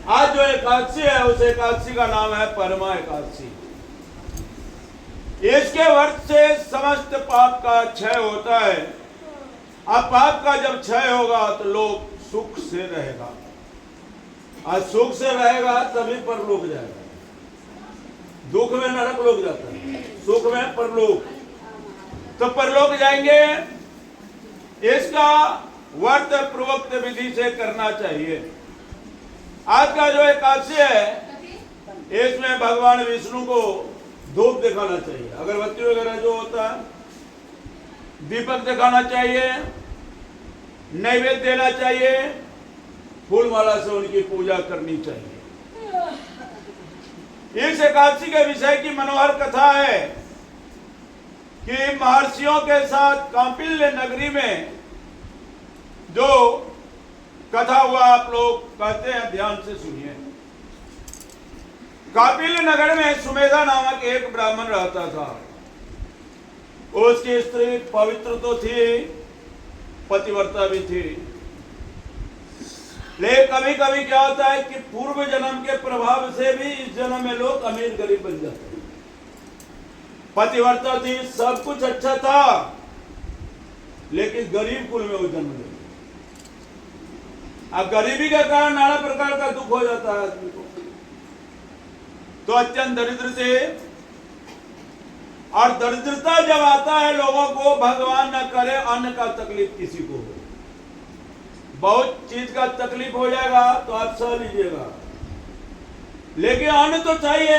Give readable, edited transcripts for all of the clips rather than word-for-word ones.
आज जो एकादशी है उस एकादशी का नाम है परमा एकादशी। इसके व्रत से समस्त पाप का क्षय होता है। अब पाप का जब क्षय होगा तो लोग सुख से रहेगा, आज सुख से रहेगा तभी परलोक जाएगा। दुख में नरक लोग जाता है, सुख में परलोक। तो परलोक जाएंगे, इसका व्रत पूर्वक विधि से करना चाहिए। आज का जो एकादशी है इसमें भगवान विष्णु को धूप दिखाना चाहिए, अगरबत्ती वगैरह जो होता है, दीपक दिखाना चाहिए, नैवेद्य देना चाहिए, फूल माला से उनकी पूजा करनी चाहिए। इस एकादशी के विषय की मनोहर कथा है कि महर्षियों के साथ कांपिल्य नगरी में जो कथा हुआ, आप लोग कहते हैं, ध्यान से सुनिए। कापिल्य नगर में सुमेधा नामक एक ब्राह्मण रहता था। उसकी स्त्री पवित्र तो थी, पतिव्रता भी थी, लेकिन कभी कभी क्या होता है कि पूर्व जन्म के प्रभाव से भी इस जन्म में लोग अमीर गरीब बन जाते हैं। पतिव्रता थी, सब कुछ अच्छा था, लेकिन गरीब कुल में वो जन्म ले। अब गरीबी के कारण नाना प्रकार का दुख हो जाता है आदमी को। तो अत्यंत दरिद्र थे, और दरिद्रता जब आता है लोगों को, भगवान न करे अन्न का तकलीफ किसी को हो, बहुत चीज का तकलीफ हो जाएगा तो आप सह लीजिएगा, लेकिन अन्न तो चाहिए।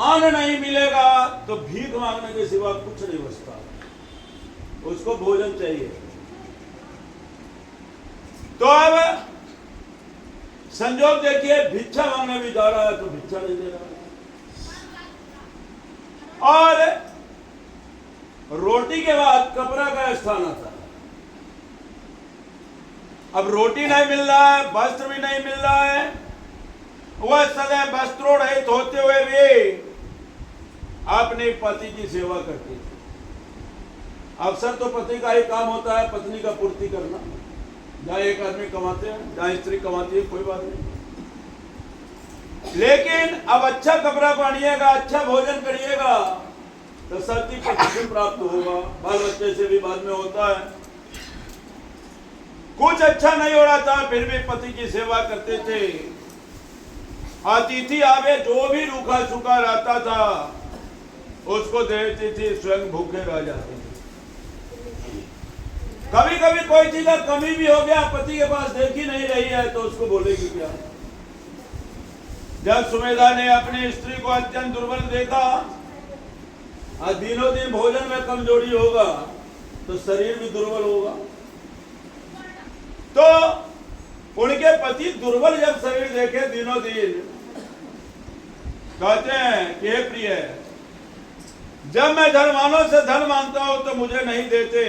अन्न नहीं मिलेगा तो भीख मांगने के सिवा कुछ नहीं बचता, उसको भोजन चाहिए। तो अब संजोग देखिए, भिक्षा मांगने भी जा रहा है तो भिक्षा नहीं दे रहा, और रोटी के बाद कपड़ा का स्थान आता है। अब रोटी नहीं मिल रहा है, वस्त्र भी नहीं मिल रहा है, वह सदैव वस्त्रों रहित होते हुए भी अपने पति की सेवा करती थी। अक्सर तो पति का ही काम होता है पत्नी का पूर्ति करना, जहां एक आदमी कमाते हैं, जहां स्त्री कमाती है, कोई बात नहीं। लेकिन अब अच्छा कपड़ा पहनिएगा, अच्छा भोजन करिएगा तो सती प्रतिफल प्राप्त होगा, बाल बच्चे से भी बाद में होता है। कुछ अच्छा नहीं हो रहा था, फिर भी पति की सेवा करते थे। अतिथि आवे जो भी रूखा सूखा रहता था उसको देती थी, स्वयं भूखे रह जाते थे। कभी कभी कोई चीज का कमी भी हो गया, पति के पास देखी नहीं रही है तो उसको बोलेगी क्या। जब सुमेधा ने अपनी स्त्री को अत्यंत दुर्बल देखा, और दिनों दिन भोजन में कमजोरी होगा तो शरीर भी दुर्बल होगा, तो उनके पति दुर्बल जब शरीर देखे दिनों दिन, कहते हैं कि हे प्रिय, जब मैं धनवानों से धन मांगता हूं तो मुझे नहीं देते,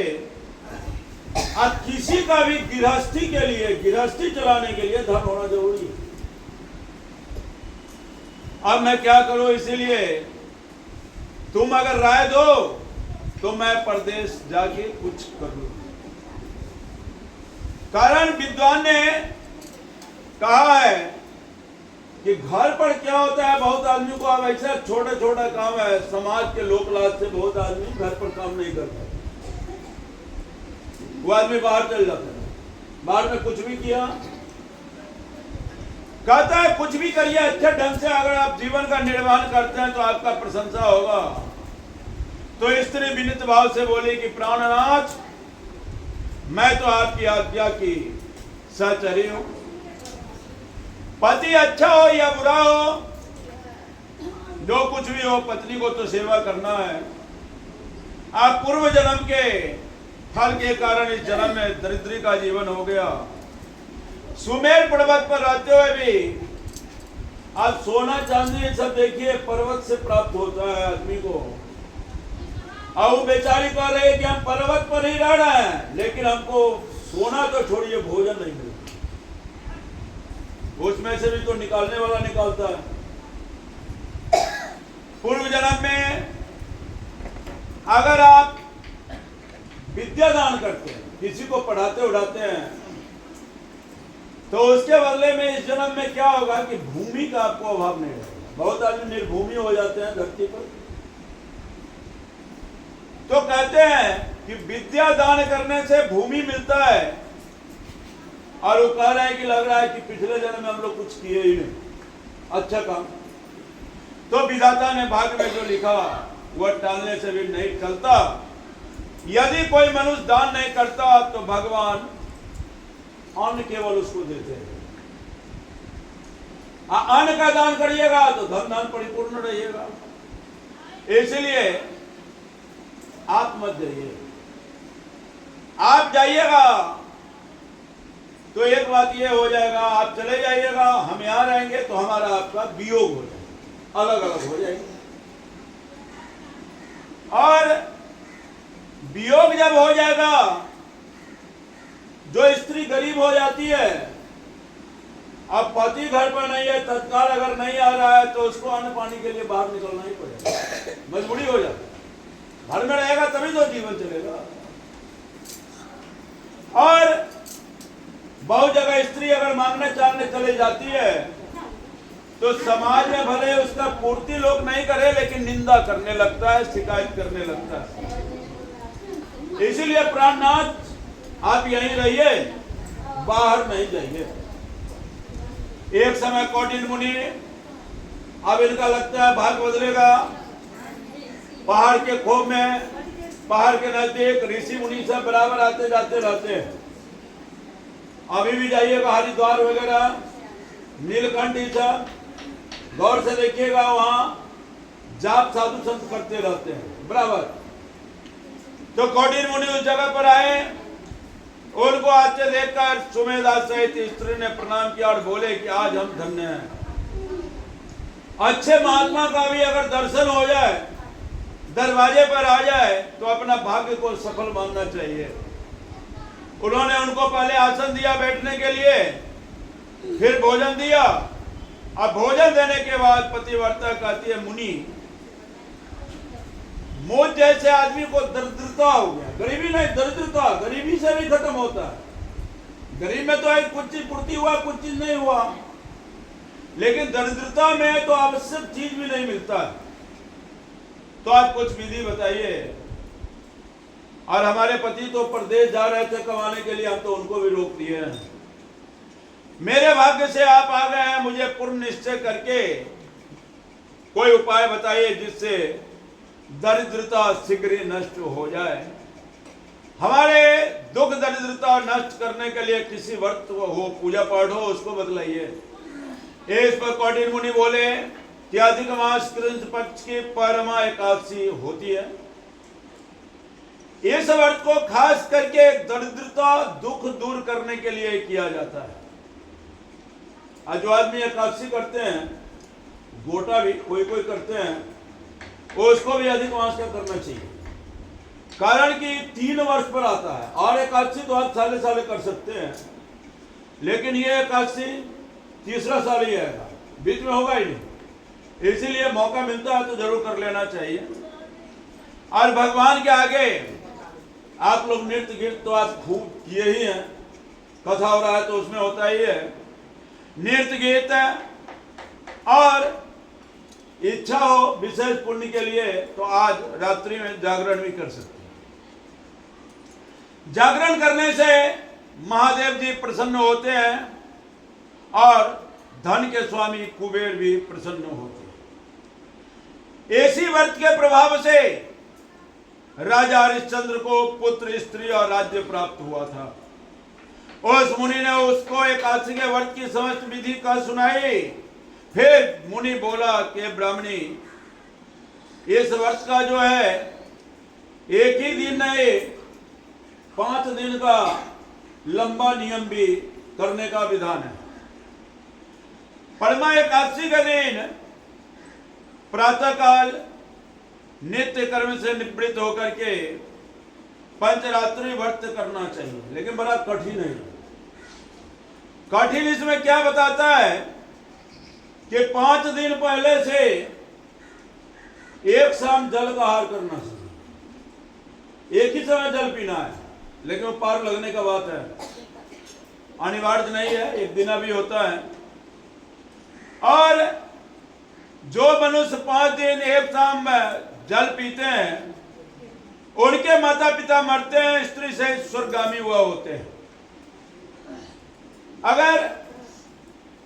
और किसी का भी गृहस्थी के लिए, गृहस्थी चलाने के लिए धन होना जरूरी है। अब मैं क्या करूं, इसीलिए तुम अगर राय दो तो मैं परदेश जाके कुछ करूं। कारण विद्वान ने कहा है कि घर पर क्या होता है, बहुत आदमी को अब ऐसा छोटा छोटा काम है, समाज के लोक लाज से बहुत आदमी घर पर काम नहीं करता, वो आदमी बाहर चल जाता है, बाहर में कुछ भी किया, कहता है कुछ भी करिए अच्छे ढंग से, अगर आप जीवन का निर्वहन करते हैं तो आपका प्रशंसा होगा। तो स्त्री विनीत भाव से बोली कि प्राणनाथ, मैं तो आपकी आज्ञा की सहचरी हूं, पति अच्छा हो या बुरा हो, जो कुछ भी हो, पत्नी को तो सेवा करना है। आप पूर्व जन्म के फल के कारण इस जन्म में दरिद्री का जीवन हो गया। सुमेर पर्वत पर रहते हुए भी आज सोना चांदी सब देखिए पर्वत से प्राप्त होता है आदमी को, और वो बेचारी कह रहे हैं कि हम पर्वत पर ही रह रहे हैं, लेकिन हमको सोना तो छोड़िए भोजन नहीं मिलता, उसमें से भी तो निकालने वाला निकालता है। पूर्व जन्म में अगर आप विद्या दान करते हैं, किसी को पढ़ाते उड़ाते हैं, तो उसके बदले में इस जन्म में क्या होगा कि भूमि का आपको अभाव नहीं रहेगा। बहुत आदमी निर्भूमि हो जाते हैं धरती पर। तो कहते हैं कि विद्या दान करने से भूमि मिलता है, और वो कह रहे हैं कि लग रहा है कि पिछले जन्म में हम लोग कुछ किए ही नहीं अच्छा काम। तो विधाता ने भाग्य में जो लिखा वह टालने से भी नहीं चलता। यदि कोई मनुष्य दान नहीं करता तो भगवान अन्न केवल उसको देते हैं। अन्न का दान करिएगा तो धन धान परिपूर्ण रहिएगा। इसलिए आप मत जाइए। आप जाइएगा तो एक बात ये हो जाएगा, आप चले जाइएगा, हम यहां रहेंगे तो हमारा आपका वियोग हो जाएगा, अलग अलग हो जाएंगे। और वियोग जब हो जाएगा, जो स्त्री गरीब हो जाती है, अब पति घर पर नहीं है, तत्काल अगर नहीं आ रहा है तो उसको अन्न पानी के लिए बाहर निकलना ही पड़ेगा, मजबूरी हो जाती है। घर में रहेगा तभी तो जीवन चलेगा। और बहुत जगह स्त्री अगर मांगने चाहने चली जाती है तो समाज में भले उसका पूर्ति लोग नहीं करे, लेकिन निंदा करने लगता है, शिकायत करने लगता है। इसीलिए प्राणनाथ आप यहीं रहिए, बाहर नहीं जाइए। एक समय कौटिल्य मुनि, अब इनका लगता है भाग बदलेगा, पहाड़ के खोप में, पहाड़ के नजदीक ऋषि मुनि सब बराबर आते जाते रहते हैं। अभी भी जाइएगा हरिद्वार वगैरह, नीलकंठ सब गौर से देखिएगा, वहां जाप साधु संत करते रहते हैं बराबर। तो कौटिल्य मुनि उस जगह पर आए, उनको आते देखकर सुमेधा सहित स्त्री ने प्रणाम किया और बोले कि आज हम धन्य हैं। अच्छे महात्मा का भी अगर दर्शन हो जाए, दरवाजे पर आ जाए, तो अपना भाग्य को सफल मानना चाहिए। उन्होंने उनको पहले आसन दिया बैठने के लिए, फिर भोजन दिया। अब भोजन देने के बाद पतिव्रता कहती है, मुनि मुझ जैसे आदमी को दरिद्रता हो गया, गरीबी नहीं दरिद्रता, गरीबी से भी खत्म होता है। गरीब में तो एक कुछ चीज पूर्ति हुआ, कुछ चीज नहीं हुआ, लेकिन दरिद्रता में तो आवश्यक चीज भी नहीं मिलता है। तो आप कुछ विधि बताइए। और हमारे पति तो प्रदेश जा रहे थे कमाने के लिए, हम तो उनको भी रोक दिए हैं। मेरे भाग्य से आप आ गए हैं, मुझे पूर्ण निश्चय करके कोई उपाय बताइए जिससे दरिद्रता शीघ्र ही नष्ट हो जाए। हमारे दुख दरिद्रता नष्ट करने के लिए किसी व्रत हो, पूजा पाठ हो, उसको बतलाइए। इस पर कौटिल्य मुनि बोले कि अधिक मास कृष्ण पक्ष की परमा एकादशी होती है। इस व्रत को खास करके दरिद्रता दुख दूर करने के लिए किया जाता है। आज जो आदमी एकादशी करते हैं, गोटा भी कोई कोई करते हैं, उसको भी अधिक मास का करना चाहिए। कारण कि 3 वर्ष पर आता है, और एकादशी तो आप साले साले कर सकते हैं, लेकिन ये एकादशी तीसरा साल ही आएगा, बीच में होगा ही नहीं। इसीलिए मौका मिलता है तो जरूर कर लेना चाहिए। और भगवान के आगे आप लोग नृत्य गीत तो आप खूब किए ही हैं, कथा हो रहा है तो उसमें होता ही है नृत्य गीत। और इच्छा हो विशेष पुण्य के लिए तो आज रात्रि में जागरण भी कर सकते हैं। जागरण करने से महादेव जी प्रसन्न होते हैं और धन के स्वामी कुबेर भी प्रसन्न होते हैं। इसी व्रत के प्रभाव से राजा हरिश्चंद्र को पुत्र, स्त्री और राज्य प्राप्त हुआ था। उस मुनि ने उसको एकादशी के व्रत की समस्त विधि का सुनाई। फिर मुनि बोला कि ब्राह्मणी, इस व्रत का जो है एक ही दिन नहीं, 5 दिन का लंबा नियम भी करने का विधान है। परमा एकादशी का दिन प्रातःकाल नित्य कर्म से निवृत्त होकर के पंचरात्रि व्रत करना चाहिए, लेकिन बड़ा कठिन है। कठिन इसमें क्या बताता है कि 5 दिन पहले से एक शाम जल का आहार करना चाहिए। एक ही समय जल पीना है, लेकिन वो पार लगने का बात है। अनिवार्य नहीं है, एक दिन भी होता है। और जो मनुष्य 5 दिन एक शाम में जल पीते हैं, उनके माता पिता मरते हैं, स्त्री से स्वर्गगामी हुआ होते हैं। अगर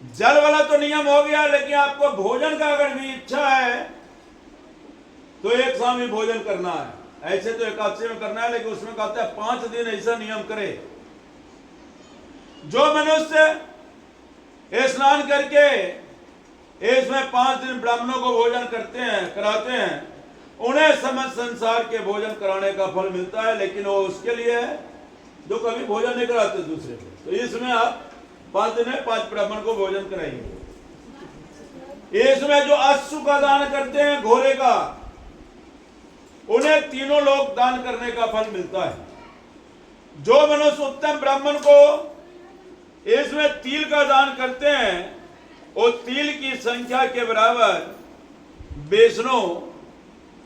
जल वाला तो नियम हो गया, लेकिन आपको भोजन का अगर भी इच्छा है तो एक शाम ही भोजन करना है। ऐसे तो एकादशी में करना है, लेकिन उसमें कहता है 5 दिन ऐसा नियम करे। जो मनुष्य स्नान करके इसमें 5 दिन ब्राह्मणों को भोजन कराते हैं, उन्हें समस्त संसार के भोजन कराने का फल मिलता है। लेकिन वो उसके लिए है जो कभी भोजन नहीं कराते दूसरे को। तो इसमें आप 5 दिन में 5 ब्राह्मण को भोजन कराएंगे। इसमें जो अश्व का दान करते हैं, घोड़े का, उन्हें तीनों लोग दान करने का फल मिलता है। जो मनुष्य उत्तम ब्राह्मण को इसमें तिल का दान करते हैं, वो तिल की संख्या के बराबर वैष्णो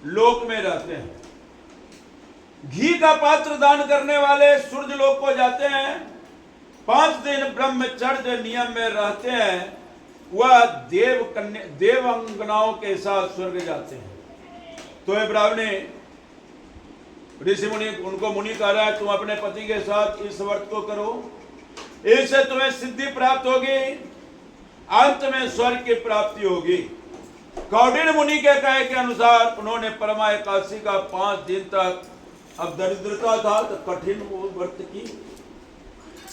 लोक में रहते हैं। घी का पात्र दान करने वाले सूर्य लोक को जाते हैं। 5 दिन ब्रह्मचर्य नियम में रहते हैं, वह देवांगनाओं के साथ स्वर्ग जाते हैं। तो ये ब्राह्मणी ऋषि मुनि, उनको मुनि कह रहा है, तुम अपने पति के साथ इस व्रत को करो, इससे तुम्हें सिद्धि प्राप्त होगी, अंत में स्वर्ग की प्राप्ति होगी। कौंडिन्य मुनि के कहे के अनुसार उन्होंने परमा एकादशी का 5 दिन तक, अब दरिद्रता था तो कठिन वो व्रत की,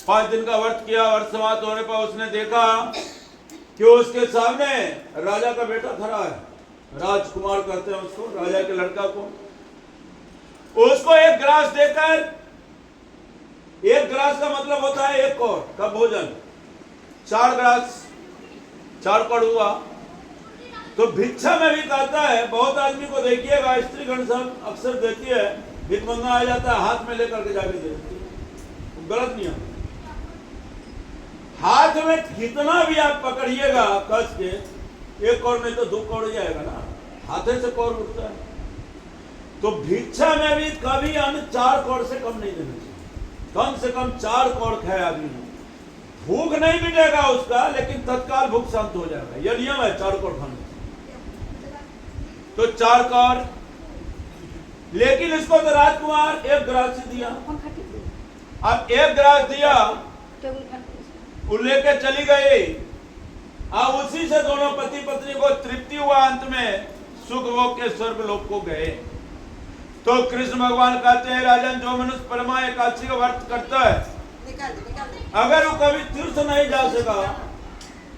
5 दिन का व्रत किया। व्रत समाप्त होने पर उसने देखा कि उसके सामने राजा का बेटा खड़ा है, राजकुमार कहते हैं उसको, राजा के लड़का को। उसको एक गिलास देकर, एक गिलास का मतलब होता है 1 कौर का भोजन, 4 गिलास 4 कौर हुआ। तो भिक्षा में भी कहता है, बहुत आदमी को देखिएगा स्त्रीगण सब अक्सर देती है, भिखमंगा आ जाता है, हाथ में लेकर के जाके देती है, गलत नियम। हाथ में कितना भी आप पकड़िएगा कस के, 1 कौर नहीं तो 2 कौर ही आएगा ना, हाथे से कौर उठता है। तो भिक्षा में भी कभी अन्न 4 कौर से कम नहीं देना चाहिए, कम से कम 4 कौर खाए आदमी। भूख नहीं मिटेगा उसका, लेकिन तत्काल भूख शांत हो जाएगा, यह नियम है 4 कौर खाने। तो 4 कौर, लेकिन इसको तो राजकुमार 1 गिलास ही दिया। अब 1 गिलास दिया, वो लेके चली गई। अब उसी से दोनों पति पत्नी को तृप्ति हुआ, अंत में सुख भोग के स्वर्ग लोक को गए। तो कृष्ण भगवान कहते हैं, राजन, जो मनुष्य परमा एकादशी का व्रत करता है, अगर वो कभी तीर्थ नहीं जा सका,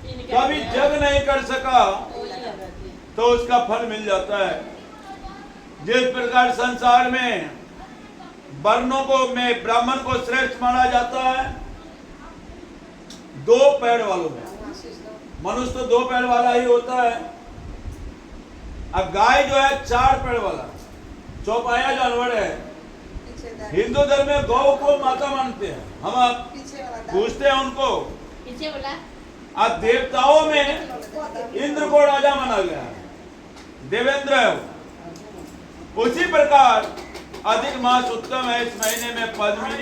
कभी जग नहीं कर सका, तो उसका फल मिल जाता है। जिस प्रकार संसार में वर्णों को में ब्राह्मण को श्रेष्ठ माना जाता है 2 पैर वालों में, मनुष्य तो 2 पैर वाला ही होता है। अब गाय जो है 4 पैर वाला चौपाया जानवर है। हिंदू धर्म में गौ को माता मानते हैं, हम आप पूछते हैं उनको। अब देवताओं में इंद्र को राजा माना गया है, देवेंद्र है। उसी प्रकार अधिक मास उत्तम है, इस महीने में पद्मिनी